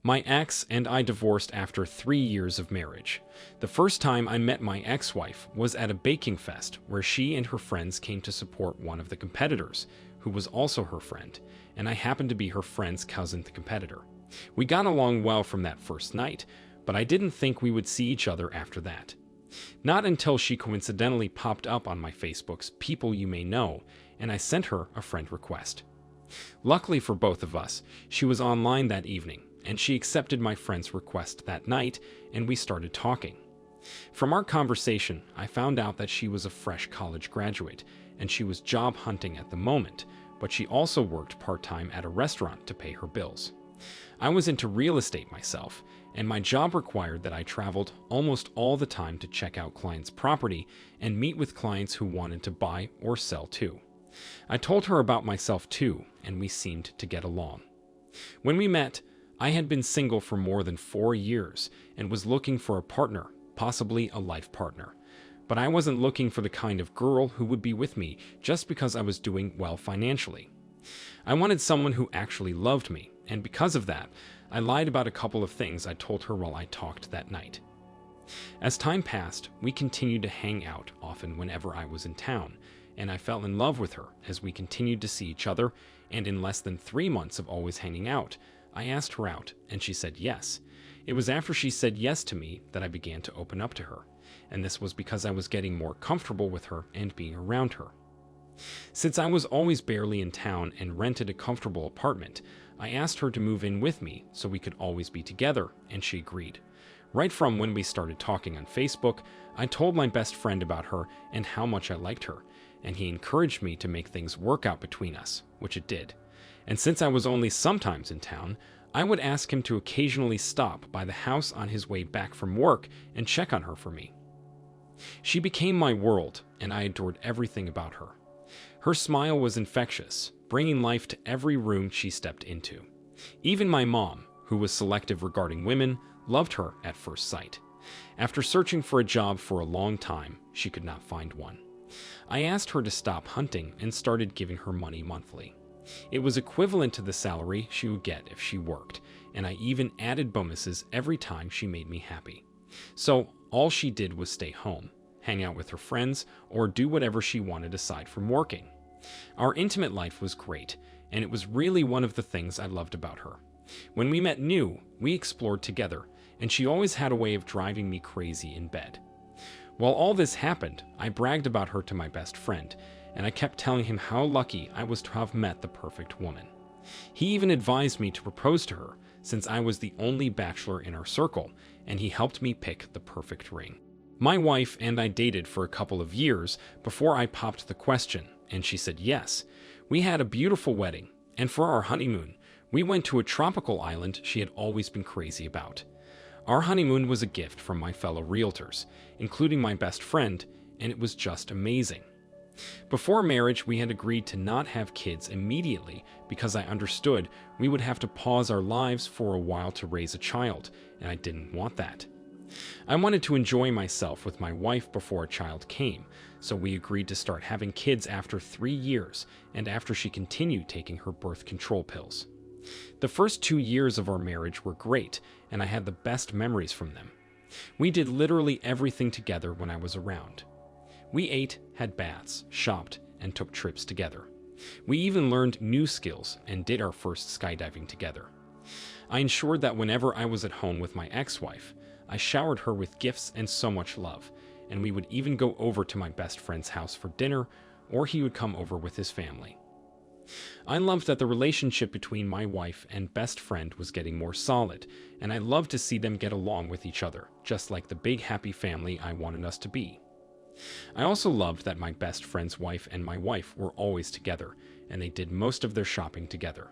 My ex and I divorced after 3 years of marriage. The first time I met my ex-wife was at a baking fest where she and her friends came to support one of the competitors, who was also her friend, and I happened to be her friend's cousin, the competitor. We got along well from that first night, but I didn't think we would see each other after that. Not until she coincidentally popped up on my Facebook's People You May Know, and I sent her a friend request. Luckily for both of us, she was online that evening, and she accepted my friend's request that night, and we started talking. From our conversation, I found out that she was a fresh college graduate, and she was job hunting at the moment, but she also worked part-time at a restaurant to pay her bills. I was into real estate myself, and my job required that I traveled almost all the time to check out clients' property and meet with clients who wanted to buy or sell too. I told her about myself too, and we seemed to get along. When we met, I had been single for more than 4 years and was looking for a partner, possibly a life partner. But I wasn't looking for the kind of girl who would be with me just because I was doing well financially. I wanted someone who actually loved me, and because of that, I lied about a couple of things I told her while I talked that night. As time passed, we continued to hang out often whenever I was in town, and I fell in love with her as we continued to see each other, and in less than 3 months of always hanging out, I asked her out, and she said yes. It was after she said yes to me that I began to open up to her, and this was because I was getting more comfortable with her and being around her. Since I was always barely in town and rented a comfortable apartment, I asked her to move in with me so we could always be together, and she agreed. Right from when we started talking on Facebook, I told my best friend about her and how much I liked her, and he encouraged me to make things work out between us, which it did. And since I was only sometimes in town, I would ask him to occasionally stop by the house on his way back from work and check on her for me. She became my world, and I adored everything about her. Her smile was infectious, bringing life to every room she stepped into. Even my mom, who was selective regarding women, loved her at first sight. After searching for a job for a long time, she could not find one. I asked her to stop hunting and started giving her money monthly. It was equivalent to the salary she would get if she worked, and I even added bonuses every time she made me happy. So all she did was stay home, hang out with her friends, or do whatever she wanted aside from working. Our intimate life was great, and it was really one of the things I loved about her. When we met new, we explored together, and she always had a way of driving me crazy in bed. While all this happened, I bragged about her to my best friend, and I kept telling him how lucky I was to have met the perfect woman. He even advised me to propose to her, since I was the only bachelor in our circle, and he helped me pick the perfect ring. My wife and I dated for a couple of years before I popped the question, and she said yes. We had a beautiful wedding, and for our honeymoon, we went to a tropical island she had always been crazy about. Our honeymoon was a gift from my fellow realtors, including my best friend, and it was just amazing. Before marriage, we had agreed to not have kids immediately because I understood we would have to pause our lives for a while to raise a child, and I didn't want that. I wanted to enjoy myself with my wife before a child came, so we agreed to start having kids after 3 years and after she continued taking her birth control pills. The first 2 years of our marriage were great, and I had the best memories from them. We did literally everything together when I was around. We ate, had baths, shopped, and took trips together. We even learned new skills and did our first skydiving together. I ensured that whenever I was at home with my ex-wife, I showered her with gifts and so much love, and we would even go over to my best friend's house for dinner, or he would come over with his family. I loved that the relationship between my wife and best friend was getting more solid, and I loved to see them get along with each other, just like the big happy family I wanted us to be. I also loved that my best friend's wife and my wife were always together, and they did most of their shopping together.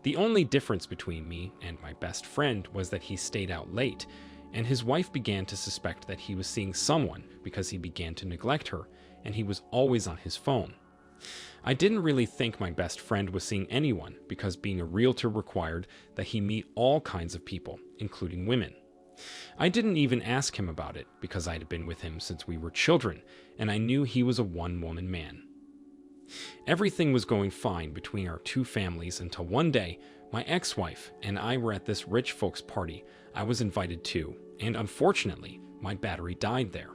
The only difference between me and my best friend was that he stayed out late, and his wife began to suspect that he was seeing someone because he began to neglect her, and he was always on his phone. I didn't really think my best friend was seeing anyone because being a realtor required that he meet all kinds of people, including women. I didn't even ask him about it because I had been with him since we were children, and I knew he was a one-woman man. Everything was going fine between our two families until one day, My ex-wife and I were at this rich folks party I was invited to, and unfortunately, my battery died there.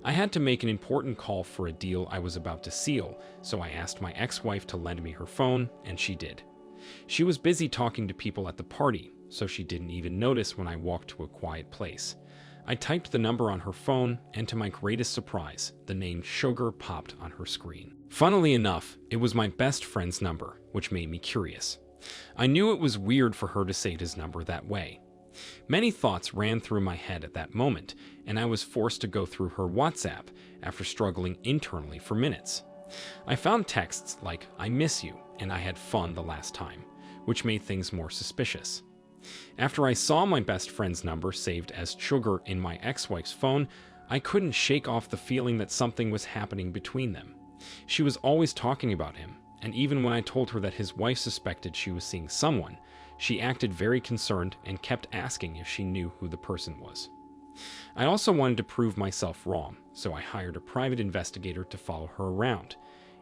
I had to make an important call for a deal I was about to seal, so I asked my ex-wife to lend me her phone, and she did. She was busy talking to people at the party, so she didn't even notice when I walked to a quiet place. I typed the number on her phone, and to my greatest surprise, the name Sugar popped on her screen. Funnily enough, it was my best friend's number, which made me curious. I knew it was weird for her to say his number that way. Many thoughts ran through my head at that moment, and I was forced to go through her WhatsApp after struggling internally for minutes. I found texts like, "I miss you," and "I had fun the last time," which made things more suspicious. After I saw my best friend's number saved as Sugar in my ex-wife's phone, I couldn't shake off the feeling that something was happening between them. She was always talking about him, and even when I told her that his wife suspected she was seeing someone, she acted very concerned and kept asking if she knew who the person was. I also wanted to prove myself wrong, so I hired a private investigator to follow her around.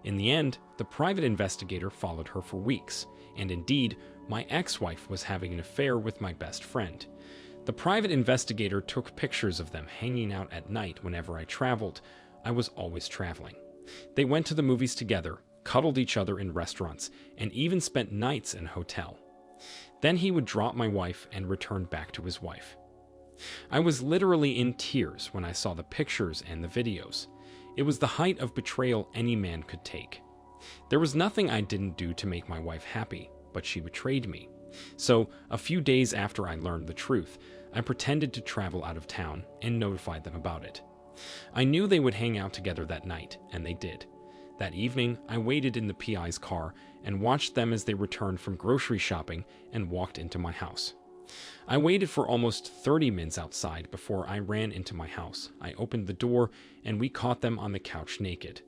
In the end, the private investigator followed her for weeks, and indeed, my ex-wife was having an affair with my best friend. The private investigator took pictures of them hanging out at night whenever I traveled. I was always traveling. They went to the movies together, cuddled each other in restaurants, and even spent nights in a hotel. Then he would drop my wife and return back to his wife. I was literally in tears when I saw the pictures and the videos. It was the height of betrayal any man could take. There was nothing I didn't do to make my wife happy, but she betrayed me. So, a few days after I learned the truth, I pretended to travel out of town and notified them about it. I knew they would hang out together that night, and they did. That evening, I waited in the PI's car and watched them as they returned from grocery shopping and walked into my house. I waited for almost 30 minutes outside before I ran into my house. I opened the door, and we caught them on the couch naked.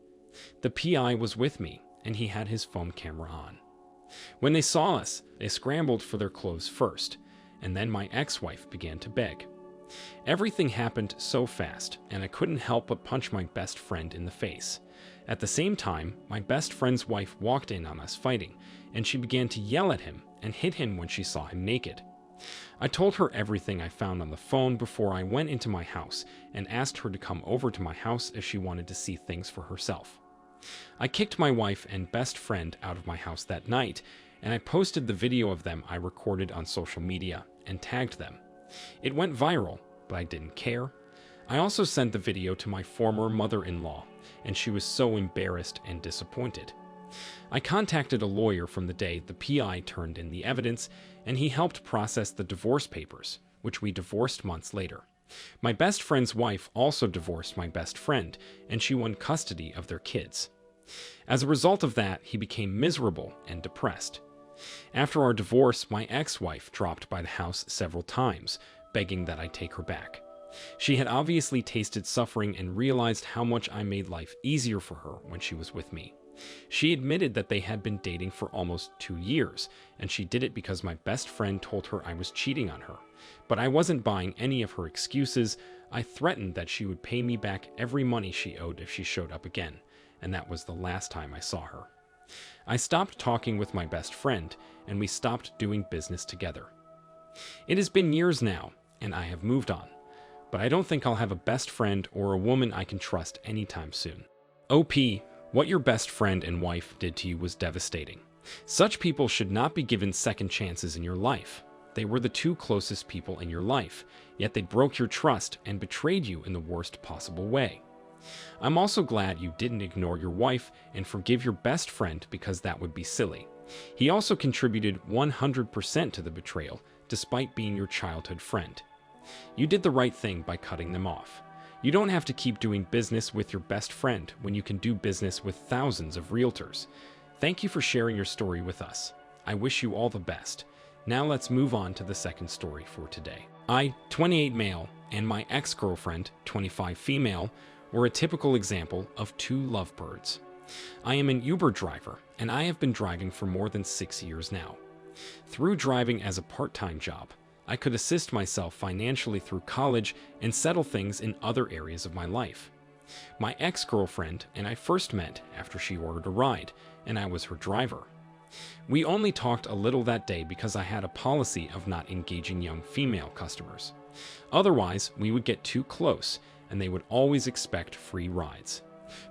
The PI was with me, and he had his phone camera on. When they saw us, they scrambled for their clothes first, and then my ex-wife began to beg. Everything happened so fast, and I couldn't help but punch my best friend in the face. At the same time, my best friend's wife walked in on us fighting, and she began to yell at him and hit him when she saw him naked. I told her everything I found on the phone before I went into my house and asked her to come over to my house if she wanted to see things for herself. I kicked my wife and best friend out of my house that night, and I posted the video of them I recorded on social media and tagged them. It went viral, but I didn't care. I also sent the video to my former mother-in-law, and she was so embarrassed and disappointed. I contacted a lawyer from the day the PI turned in the evidence, and he helped process the divorce papers, which we divorced months later. My best friend's wife also divorced my best friend, and she won custody of their kids. As a result of that, he became miserable and depressed. After our divorce, my ex-wife dropped by the house several times, begging that I take her back. She had obviously tasted suffering and realized how much I made life easier for her when she was with me. She admitted that they had been dating for almost 2 years, and she did it because my best friend told her I was cheating on her. But I wasn't buying any of her excuses. I threatened that she would pay me back every money she owed if she showed up again, and that was the last time I saw her. I stopped talking with my best friend, and we stopped doing business together. It has been years now, and I have moved on, but I don't think I'll have a best friend or a woman I can trust anytime soon. OP, what your best friend and wife did to you was devastating. Such people should not be given second chances in your life. They were the 2 closest people in your life, yet they broke your trust and betrayed you in the worst possible way. I'm also glad you didn't ignore your wife and forgive your best friend, because that would be silly. He also contributed 100% to the betrayal, despite being your childhood friend. You did the right thing by cutting them off. You don't have to keep doing business with your best friend when you can do business with thousands of realtors. Thank you for sharing your story with us. I wish you all the best. Now let's move on to the second story for today. I, 28 male, and my ex-girlfriend, 25 female, were a typical example of 2 lovebirds. I am an Uber driver, and I have been driving for more than 6 years now. Through driving as a part-time job, I could assist myself financially through college and settle things in other areas of my life. My ex-girlfriend and I first met after she ordered a ride, and I was her driver. We only talked a little that day because I had a policy of not engaging young female customers. Otherwise, we would get too close, and they would always expect free rides.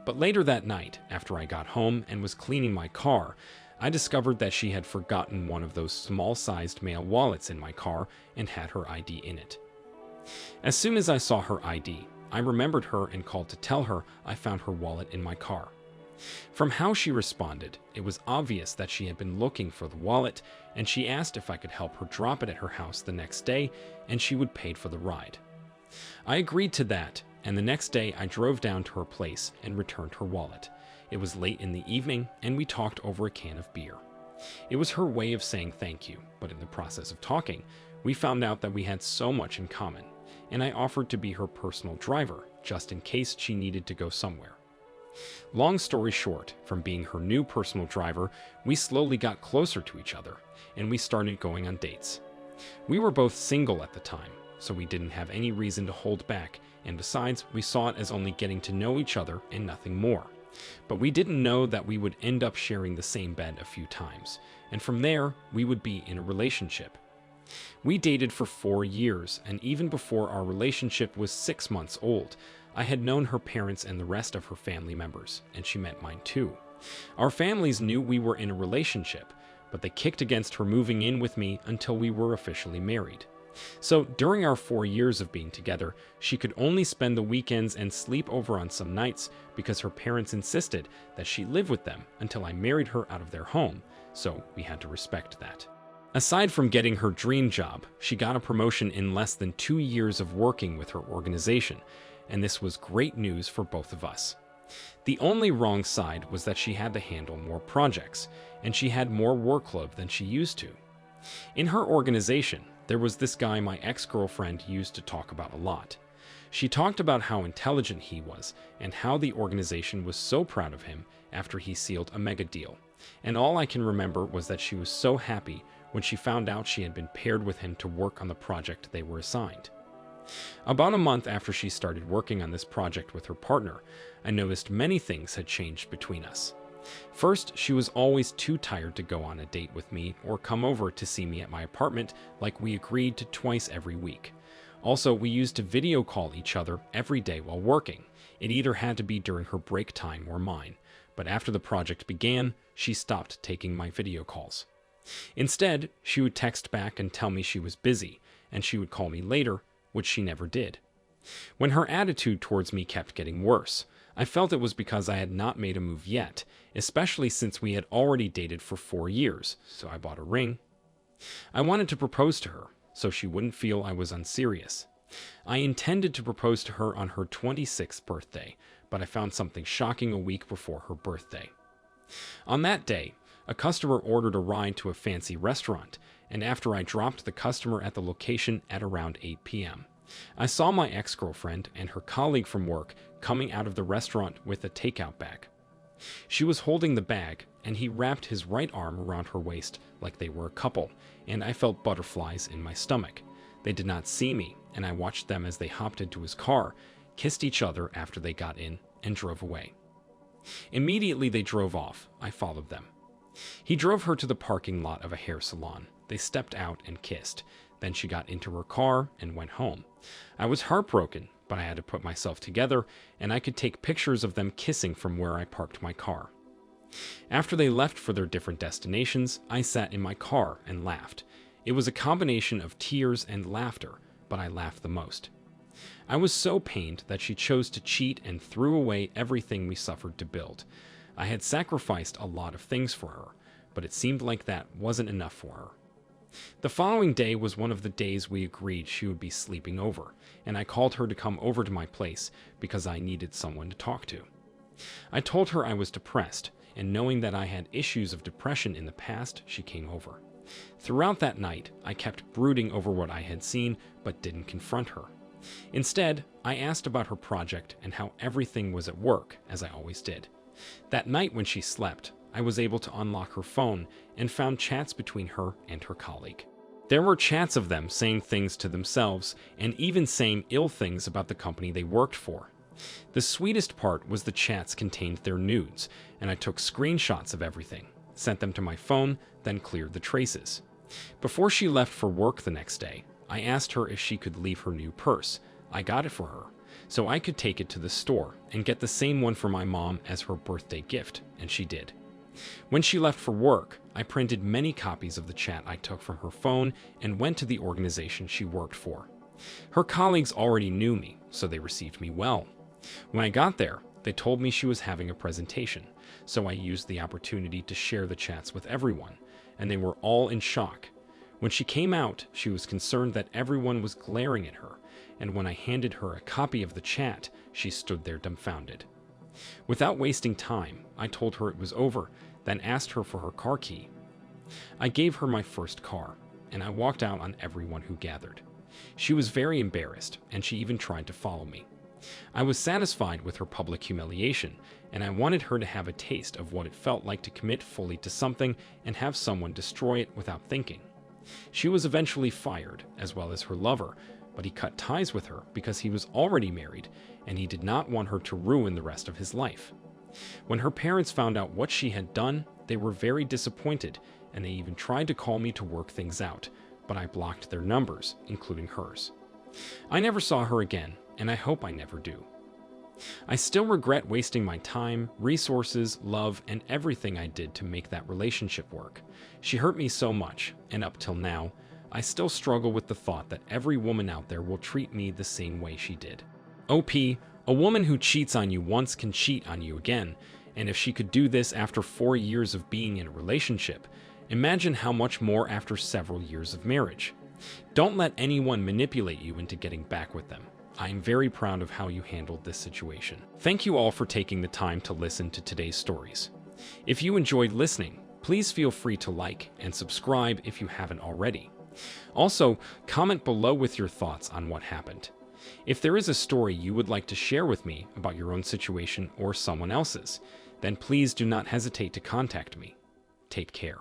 But later that night, after I got home and was cleaning my car, I discovered that she had forgotten one of those small-sized mail wallets in my car and had her ID in it. As soon as I saw her ID, I remembered her and called to tell her I found her wallet in my car. From how she responded, it was obvious that she had been looking for the wallet, and she asked if I could help her drop it at her house the next day, and she would pay for the ride. I agreed to that, and the next day I drove down to her place and returned her wallet. It was late in the evening, and we talked over a can of beer. It was her way of saying thank you, but in the process of talking, we found out that we had so much in common, and I offered to be her personal driver, just in case she needed to go somewhere. Long story short, from being her new personal driver, we slowly got closer to each other, and we started going on dates. We were both single at the time, so we didn't have any reason to hold back, and besides, we saw it as only getting to know each other and nothing more. But we didn't know that we would end up sharing the same bed a few times, and from there, we would be in a relationship. We dated for 4 years, and even before our relationship was 6 months old, I had known her parents and the rest of her family members, and she met mine too. Our families knew we were in a relationship, but they kicked against her moving in with me until we were officially married. So during our 4 years of being together, she could only spend the weekends and sleep over on some nights because her parents insisted that she live with them until I married her out of their home, so we had to respect that. Aside from getting her dream job, she got a promotion in less than 2 years of working with her organization, and this was great news for both of us. The only wrong side was that she had to handle more projects, and she had more workload than she used to. In her organization, there was this guy my ex-girlfriend used to talk about a lot. She talked about how intelligent he was and how the organization was so proud of him after he sealed a mega deal. And all I can remember was that she was so happy when she found out she had been paired with him to work on the project they were assigned. About a month after she started working on this project with her partner, I noticed many things had changed between us. First, she was always too tired to go on a date with me or come over to see me at my apartment like we agreed to twice every week. Also, we used to video call each other every day while working. It either had to be during her break time or mine, but after the project began, she stopped taking my video calls. Instead, she would text back and tell me she was busy, and she would call me later, which she never did. When her attitude towards me kept getting worse, I felt it was because I had not made a move yet, especially since we had already dated for 4 years, so I bought a ring. I wanted to propose to her, so she wouldn't feel I was unserious. I intended to propose to her on her 26th birthday, but I found something shocking a week before her birthday. On that day, a customer ordered a ride to a fancy restaurant, and after I dropped the customer at the location at around 8 p.m., I saw my ex-girlfriend and her colleague from work coming out of the restaurant with a takeout bag. She was holding the bag, and he wrapped his right arm around her waist like they were a couple, and I felt butterflies in my stomach. They did not see me, and I watched them as they hopped into his car, kissed each other after they got in, and drove away. Immediately they drove off. I followed them. He drove her to the parking lot of a hair salon. They stepped out and kissed. Then she got into her car and went home. I was heartbroken, but I had to put myself together, and I could take pictures of them kissing from where I parked my car. After they left for their different destinations, I sat in my car and laughed. It was a combination of tears and laughter, but I laughed the most. I was so pained that she chose to cheat and threw away everything we suffered to build. I had sacrificed a lot of things for her, but it seemed like that wasn't enough for her. The following day was one of the days we agreed she would be sleeping over, and I called her to come over to my place because I needed someone to talk to. I told her I was depressed, and knowing that I had issues of depression in the past, she came over. Throughout that night, I kept brooding over what I had seen, but didn't confront her. Instead, I asked about her project and how everything was at work, as I always did. That night when she slept, I was able to unlock her phone and found chats between her and her colleague. There were chats of them saying things to themselves and even saying ill things about the company they worked for. The sweetest part was the chats contained their nudes, and I took screenshots of everything. sent them to my phone, then cleared the traces. Before she left for work the next day, I asked her if she could leave her new purse. I got it for her, so I could take it to the store and get the same one for my mom as her birthday gift, and she did. When she left for work, I printed many copies of the chat I took from her phone and went to the organization she worked for. Her colleagues already knew me, so they received me well. When I got there, they told me she was having a presentation, so I used the opportunity to share the chats with everyone, and they were all in shock. When she came out, she was concerned that everyone was glaring at her, and when I handed her a copy of the chat, she stood there dumbfounded. Without wasting time, I told her it was over, then asked her for her car key. I gave her my first car, and I walked out on everyone who gathered. She was very embarrassed, and she even tried to follow me. I was satisfied with her public humiliation, and I wanted her to have a taste of what it felt like to commit fully to something and have someone destroy it without thinking. She was eventually fired, as well as her lover, but he cut ties with her because he was already married, and he did not want her to ruin the rest of his life. When her parents found out what she had done, they were very disappointed, and they even tried to call me to work things out, but I blocked their numbers, including hers. I never saw her again, and I hope I never do. I still regret wasting my time, resources, love, and everything I did to make that relationship work. She hurt me so much, and up till now, I still struggle with the thought that every woman out there will treat me the same way she did. OP, a woman who cheats on you once can cheat on you again, and if she could do this after 4 years of being in a relationship, imagine how much more after several years of marriage. Don't let anyone manipulate you into getting back with them. I am very proud of how you handled this situation. Thank you all for taking the time to listen to today's stories. If you enjoyed listening, please feel free to like and subscribe if you haven't already. Also, comment below with your thoughts on what happened. If there is a story you would like to share with me about your own situation or someone else's, then please do not hesitate to contact me. Take care.